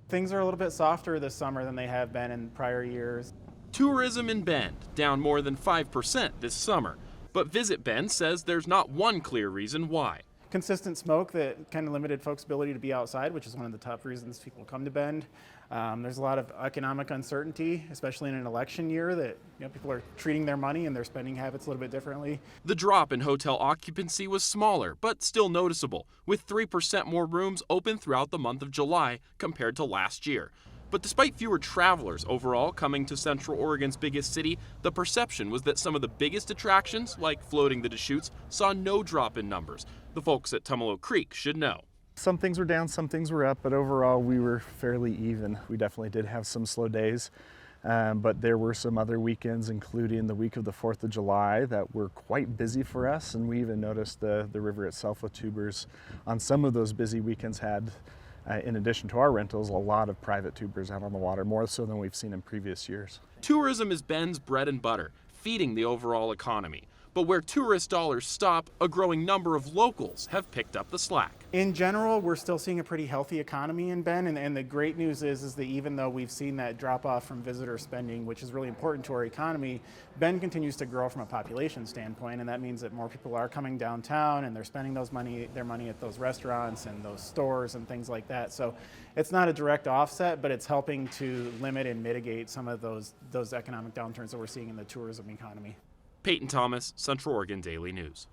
Things are a little bit softer this summer than they have been in prior years. Tourism in Bend down more than 5% this summer. But Visit Bend says there's not one clear reason why. Consistent smoke that kind of limited folks' ability to be outside, which is one of the top reasons people come to Bend. There's a lot of economic uncertainty, especially in an election year, that people are treating their money and their spending habits a little bit differently. The drop in hotel occupancy was smaller, but still noticeable, with 3% more rooms open throughout the month of July compared to last year. But despite fewer travelers overall coming to Central Oregon's biggest city, the perception was that some of the biggest attractions, like floating the Deschutes, saw no drop in numbers. The folks at Tumalo Creek should know. Some things were down, some things were up, but overall we were fairly even. We definitely did have some slow days, but there were some other weekends, including the week of the 4th of July, that were quite busy for us, and we even noticed the river itself with tubers on some of those busy weekends had, in addition to our rentals, a lot of private tubers out on the water, more so than we've seen in previous years. Tourism is Bend's bread and butter, feeding the overall economy. But where tourist dollars stop, a growing number of locals have picked up the slack. In general, we're still seeing a pretty healthy economy in Bend, and the great news is that even though we've seen that drop off from visitor spending, which is really important to our economy, Bend continues to grow from a population standpoint, and that means that more people are coming downtown and they're spending their money at those restaurants and those stores and things like that. So it's not a direct offset, but it's helping to limit and mitigate some of those economic downturns that we're seeing in the tourism economy. Peyton Thomas, Central Oregon Daily News.